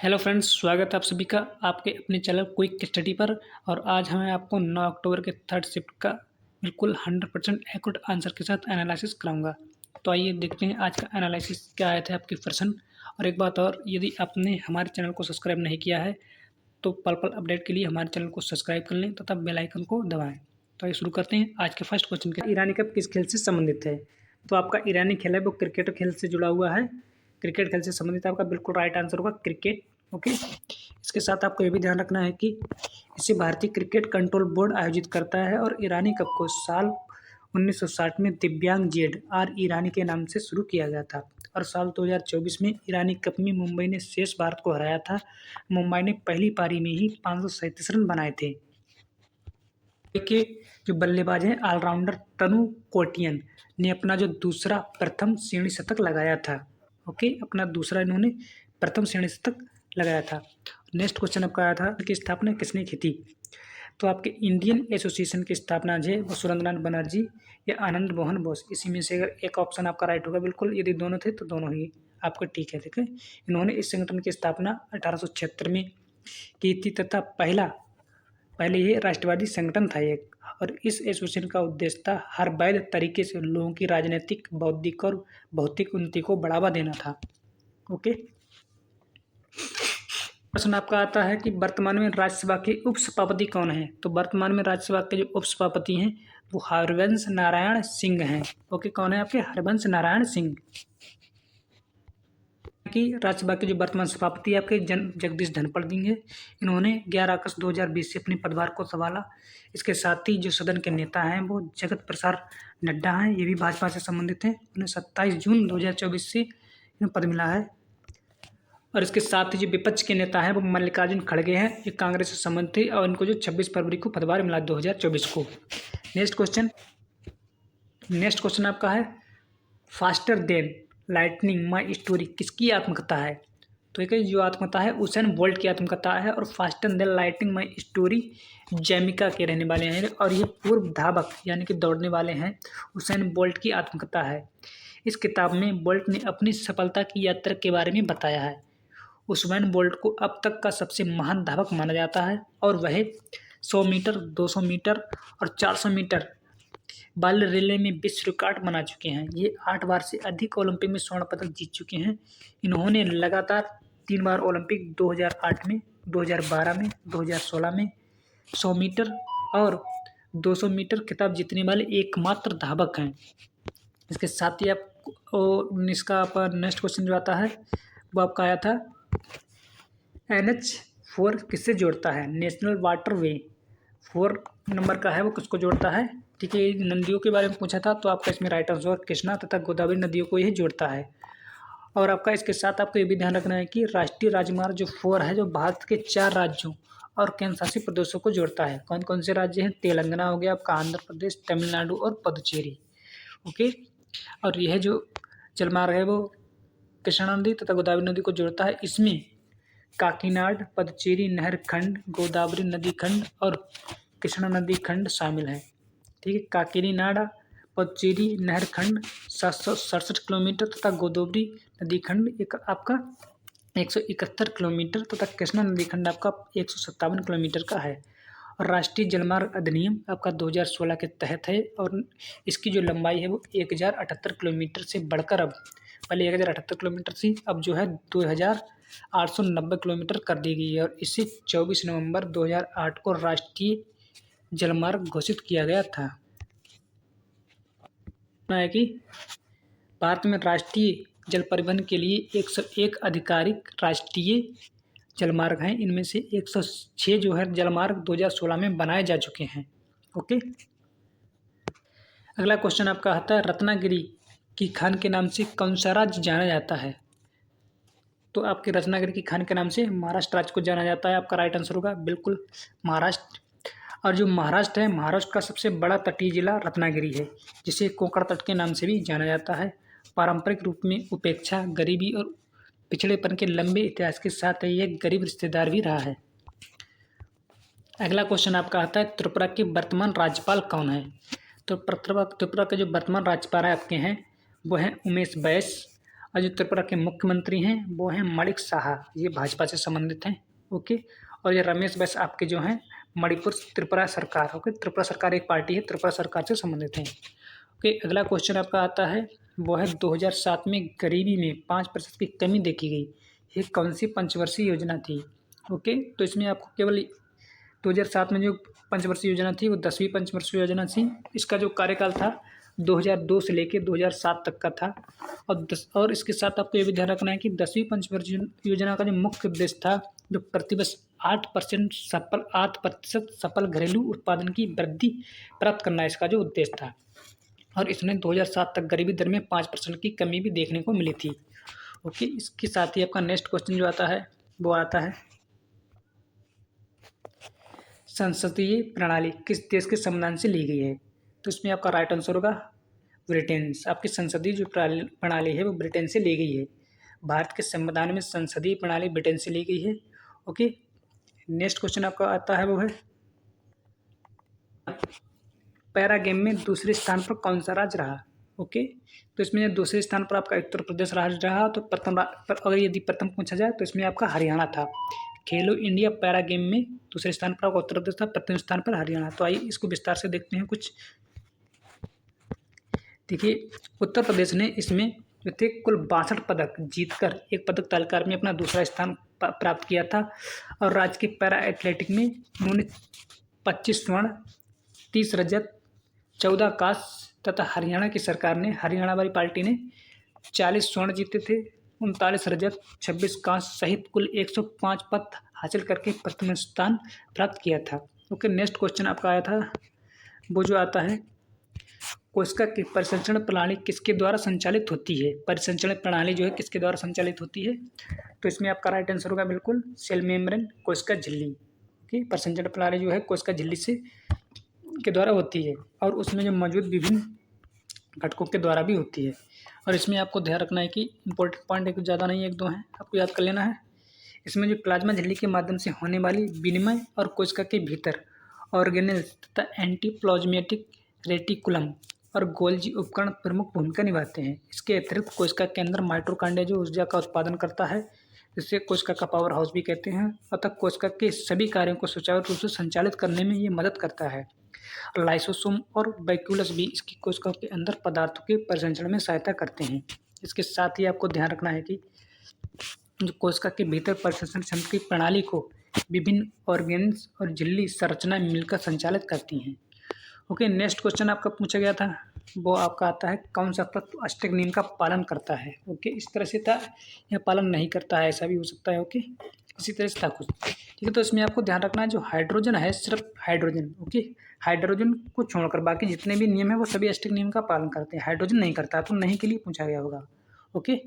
Hello friends, स्वागत है आप सभी का आपके अपने चैनल क्विक स्टडी पर। और आज मैं आपको 9 अक्टूबर के थर्ड शिफ्ट का बिल्कुल 100% एक्यूरेट आंसर के साथ एनालिसिस कराऊंगा। तो आइए देखते हैं आज का एनालिसिस क्या आए थे आपके प्रश्न। और एक बात और, यदि आपने हमारे चैनल को सब्सक्राइब नहीं किया है तो पल पल अपडेट के लिए हमारे चैनल को सब्सक्राइब कर लें तथा बेल आइकन को दबाएँ। तो आइए शुरू करते हैं आज के फर्स्ट क्वेश्चन के। ईरानी कप किस खेल से संबंधित है? तो आपका ईरानी खेल है वो क्रिकेट खेल से जुड़ा हुआ है। क्रिकेट खेल से संबंधित आपका बिल्कुल राइट आंसर होगा क्रिकेट। ओके, इसके साथ आपको ये भी ध्यान रखना है कि इसे भारतीय क्रिकेट कंट्रोल बोर्ड आयोजित करता है और ईरानी कप को साल 1960 में दिव्यांग जेड आर ईरानी के नाम से शुरू किया गया था। और साल 2024 में ईरानी कप में मुंबई ने शेष भारत को हराया था। मुंबई ने पहली पारी में ही 537 रन बनाए थे। के जो बल्लेबाज हैं ऑलराउंडर तनु कोटियन ने अपना जो दूसरा प्रथम श्रेणी शतक लगाया था। ओके, अपना दूसरा इन्होंने प्रथम श्रेणी शतक लगाया था। नेक्स्ट क्वेश्चन आपका आया था कि स्थापना किसने की थी? तो आपके इंडियन एसोसिएशन की स्थापना जो है वो सुरेंद्रनाथ बनर्जी या आनंद मोहन बोस, इसी में से अगर एक ऑप्शन आपका राइट होगा बिल्कुल। यदि दोनों थे तो दोनों ही आपका ठीक है। ठीक है, इन्होंने इस संगठन की स्थापना 1876 में की थी तथा पहले ये राष्ट्रवादी संगठन था एक। और इस एसोसिएशन का उद्देश्य था हर वैध तरीके से लोगों की राजनीतिक, बौद्धिक और भौतिक उन्नति को बढ़ावा देना था। ओके, प्रश्न आपका आता है कि वर्तमान में राज्यसभा के उपसभापति कौन है? तो वर्तमान में राज्यसभा के जो उपसभापति हैं वो हरिवंश नारायण सिंह हैं। ओके, कौन है आपके? हरिवंश नारायण सिंह। कि राज्यसभा के जो वर्तमान सभापति आपके जगदीश धनखड़ सिंह है। इन्होंने 11 अगस्त 2020 से अपने पदभार को संभाला। इसके साथ ही जो सदन के नेता हैं वो जगत प्रसाद नड्डा हैं, ये भी भाजपा से संबंधित हैं। उन्हें 27 जून 2024 से इन्हें पद मिला है। और इसके साथ ही जो विपक्ष के नेता हैं वो मल्लिकार्जुन खड़गे हैं, ये कांग्रेस से संबंधित थे और इनको जो 26 फरवरी को पदभार मिला 2024 को। नेक्स्ट क्वेश्चन आपका है faster than lightning my story किसकी आत्मकथा है? तो एक जो आत्मकथा है उसेन बोल्ट की आत्मकथा है और faster than lightning my story Jamaica के रहने वाले हैं। और ये पूर्व धावक यानी कि दौड़ने वाले हैं उसेन बोल्ट की आत्मकथा है। इस किताब में बोल्ट ने अपनी सफलता की यात्रा के बारे में बताया है। उसेन बोल्ट को अब तक का सबसे महान धावक माना जाता है और वह 100 मीटर, 200 मीटर और 400 मीटर बाल रिले में विश्व रिकॉर्ड बना चुके हैं। ये 8 बार से अधिक ओलंपिक में स्वर्ण पदक जीत चुके हैं। इन्होंने लगातार 3 बार ओलंपिक 2008 में, 2012 में, 2016 में 100 मीटर और 200 मीटर खिताब जीतने वाले एकमात्र धावक हैं। इसके साथ ही आप इसका नेक्स्ट क्वेश्चन जो आता है वो आपका आया था NH4 किससे जोड़ता है? नेशनल वाटर वे 4 नंबर का है वो किसको जोड़ता है? ठीक है, नदियों के बारे में पूछा था तो आपका इसमें राइट आंसर कृष्णा तथा गोदावरी नदियों को यह जोड़ता है। और आपका इसके साथ आपको ये भी ध्यान रखना है कि राष्ट्रीय राजमार्ग जो 4 है जो भारत के 4 राज्यों और केंद्र शासित प्रदेशों को जोड़ता है। कौन कौन से राज्य हैं? तेलंगाना हो गया आपका, आंध्र प्रदेश, तमिलनाडु और पुदुचेरी। ओके, और यह जो जलमार्ग है वो कृष्णा नदी तथा गोदावरी नदी को जोड़ता है। इसमें काकीनाड, पुदुचेरी नहर खंड, गोदावरी नदी खंड और कृष्णा नदी खंड शामिल है। ठीक है, काकीनाडा पुदुचेरी नहर खंड 767 किलोमीटर तथा गोदावरी नदी खंड एक आपका 171 किलोमीटर तथा कृष्णा नदी खंड आपका 157 किलोमीटर का है। और राष्ट्रीय जलमार्ग अधिनियम आपका 2016 के तहत है और इसकी जो लंबाई है वो 1078 किलोमीटर से बढ़कर अब पहले 1078 किलोमीटर थी, अब जो है 2890 किलोमीटर कर दी गई है। और इसे 24 नवंबर 2008 को राष्ट्रीय जलमार्ग घोषित किया गया था। है कि भारत में राष्ट्रीय जल परिवहन के लिए 101 आधिकारिक राष्ट्रीय जलमार्ग हैं। इनमें से 106 जो है जलमार्ग 2016 में बनाए जा चुके हैं। ओके, अगला क्वेश्चन आपका आता है रत्नागिरी की खान के नाम से कौन सा राज्य जाना जाता है? तो आपके रत्नागिरी की खान के नाम से महाराष्ट्र राज्य को जाना जाता है। आपका राइट आंसर होगा बिल्कुल महाराष्ट्र। और जो महाराष्ट्र है, महाराष्ट्र का सबसे बड़ा तटीय जिला रत्नागिरी है, जिसे कोंकण तट के नाम से भी जाना जाता है। पारंपरिक रूप में उपेक्षा, गरीबी और पिछड़ेपन के लंबे इतिहास के साथ ये एक गरीब रिश्तेदार भी रहा है। अगला क्वेश्चन आपका आता है त्रिपुरा के वर्तमान राज्यपाल कौन है? तो त्रिपुरा के जो वर्तमान राज्यपाल आपके हैं वो हैं उमेश बैस। और जो त्रिपुरा के मुख्यमंत्री हैं वो हैं माणिक साहा, ये भाजपा से संबंधित हैं। ओके, और ये रमेश बैस आपके जो हैं मणिपुर त्रिपुरा सरकार। ओके, त्रिपुरा सरकार एक पार्टी है, त्रिपुरा सरकार से संबंधित हैं। ओके, अगला क्वेश्चन आपका आता है वो है 2007 में गरीबी में 5% की कमी देखी गई, ये कौन सी पंचवर्षीय योजना थी? ओके, तो इसमें आपको केवल 2007 में जो पंचवर्षीय योजना थी वो 10वीं पंचवर्षीय योजना थी। इसका जो कार्यकाल था 2002 से लेकर 2007 तक का था। और इसके साथ आपको ये भी ध्यान रखना है कि 10वीं पंचवर्षीय योजना का जो मुख्य उद्देश्य था, जो प्रतिवर्ष 8% सफल घरेलू उत्पादन की वृद्धि प्राप्त करना, इसका जो उद्देश्य था। और इसने 2007 तक गरीबी दर में 5% की कमी भी देखने को मिली थी। ओके, इसके साथ ही आपका नेक्स्ट क्वेश्चन जो आता है वो आता है संसदीय प्रणाली किस देश के संविधान से ली गई है? तो इसमें आपका राइट आंसर होगा ब्रिटेन। आपकी संसदीय जो प्रणाली है वो ब्रिटेन से ली गई है। भारत के संविधान में संसदीय प्रणाली ब्रिटेन से ली गई है। ओके, नेक्स्ट क्वेश्चन आपका आता है वो है पैरा गेम में दूसरे स्थान पर कौन सा राज्य रहा? ओके, तो इसमें दूसरे स्थान पर आपका उत्तर प्रदेश राज्य रहा। तो अगर यदि प्रथम पूछा जाए तो इसमें आपका हरियाणा था। खेलो इंडिया पैरा गेम में दूसरे स्थान पर आपका उत्तर प्रदेश था, प्रथम स्थान पर हरियाणा। तो आइए इसको विस्तार से देखते हैं कुछ। देखिए, उत्तर प्रदेश ने इसमें जो थे कुल 62 पदक जीतकर एक पदक तालिका में अपना दूसरा स्थान प्राप्त किया था। और राज्य के पैरा एथलेटिक में उन्होंने 25 स्वर्ण, 30 रजत, 14 कांस्य तथा हरियाणा की सरकार ने, हरियाणा वाली पार्टी ने 40 स्वर्ण जीते थे, 39 रजत, 26 कांस्य सहित कुल 105 पद हासिल करके प्रथम स्थान प्राप्त किया था। ओके, नेक्स्ट क्वेश्चन आपका आया था वो जो आता है कोशिका की परिसंचरण प्रणाली किसके द्वारा संचालित होती है? परिसंचरण प्रणाली जो है किसके द्वारा संचालित होती है? तो इसमें आपका राइट आंसर होगा बिल्कुल सेल मेम्ब्रेन कोशिका झिल्ली। ओके, परिसंचरण प्रणाली जो है कोशिका झिल्ली से के द्वारा होती है और उसमें जो मौजूद विभिन्न घटकों के द्वारा भी होती है। और इसमें आपको ध्यान रखना है कि इंपॉर्टेंट पॉइंट एक ज़्यादा नहीं, एक दो हैं, आपको याद कर लेना है। इसमें जो प्लाज्मा झिल्ली के माध्यम से होने वाली विनिमय और कोशिका के भीतर ऑर्गेनेल्स तथा एंटीप्लाज्मेटिक रेटिकुलम और गोल्जी उपकरण प्रमुख भूमिका निभाते हैं। इसके अतिरिक्त कोशिका के अंदर माइटोकॉन्ड्रिया जो ऊर्जा का उत्पादन करता है, जिसे कोशिका का पावर हाउस भी कहते हैं, अतः कोशिका के सभी कार्यों को सुचारू रूप से संचालित करने में ये मदद करता है। लाइसोसोम और वैक्यूलस भी इसकी कोशिकाओं के अंदर पदार्थों के परिसंचरण में सहायता करते हैं। इसके साथ ही आपको ध्यान रखना है कि जो कोशिका के भीतर परिसंचरण क्षमता की प्रणाली को विभिन्न ऑर्गेन्स और झिल्ली संरचनाएं मिलकर संचालित करती हैं। ओके, नेक्स्ट क्वेश्चन आपका पूछा गया था वो आपका आता है कौन सा तत्व अष्टक नियम का पालन करता है? ओके, इस तरह से था यह पालन नहीं करता है, ऐसा भी हो सकता है। ओके, इसी तरह से था कुछ। ठीक है, तो इसमें आपको ध्यान रखना है जो हाइड्रोजन है, सिर्फ हाइड्रोजन, ओके, हाइड्रोजन को छोड़कर बाकी जितने भी नियम है वो सभी अष्टक नियम का पालन करते हैं। हाइड्रोजन नहीं करता, तो नहीं के लिए पूछा गया होगा। ओके,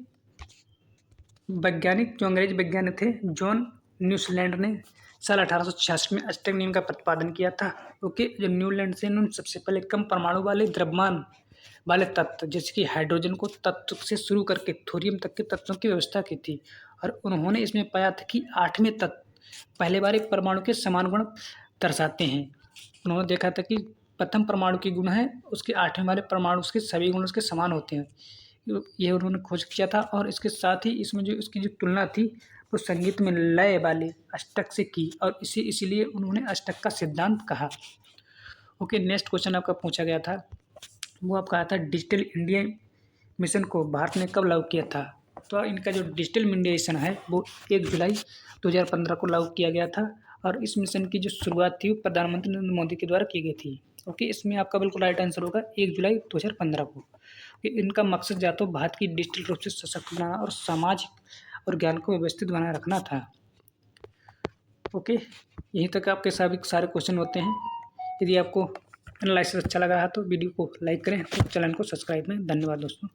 वैज्ञानिक जो अंग्रेज वैज्ञानिक थे जॉन न्यूजीलैंड ने साल 1866 में अष्टक नियम का प्रतिपादन किया था। ओके, जो न्यूजीलैंड से इन्होंने सबसे पहले कम परमाणु वाले द्रव्यमान वाले तत्व जैसे कि हाइड्रोजन को तत्व से शुरू करके थोरियम तक के तत्वों की व्यवस्था की थी। और उन्होंने इसमें पाया था कि 8वें तत्व पहले बार एक परमाणु के समान गुण दर्शाते हैं। उन्होंने देखा था कि प्रथम परमाणु की गुण है, उसके 8वें वाले परमाणु उसके सभी गुण उसके समान होते हैं। ये उन्होंने खोज किया था। और इसके साथ ही इसमें जो इसकी जो तुलना थी वो संगीत में लय वाले अष्टक से की और इसीलिए उन्होंने अष्टक का सिद्धांत कहा। ओके, नेक्स्ट क्वेश्चन आपका पूछा गया था वो आपका आया था डिजिटल इंडिया मिशन को भारत ने कब लागू किया था? तो इनका जो डिजिटल इंडिया मिशन है वो 1 जुलाई 2015 को लागू किया गया था। और इस मिशन की जो शुरुआत थी वो प्रधानमंत्री नरेंद्र मोदी के द्वारा की गई थी। ओके, इसमें आपका बिल्कुल राइट आंसर होगा 1 जुलाई 2015 को। इनका मकसद या तो भारत की डिजिटल रूप से सशक्त बनाना और सामाजिक और ज्ञान को व्यवस्थित बनाए रखना था। ओके, यहीं तक आपके सभी सारे क्वेश्चन होते हैं। यदि आपको एनालिसिस अच्छा लगा है तो वीडियो को लाइक करें, तो चैनल को सब्सक्राइब करें। धन्यवाद दोस्तों।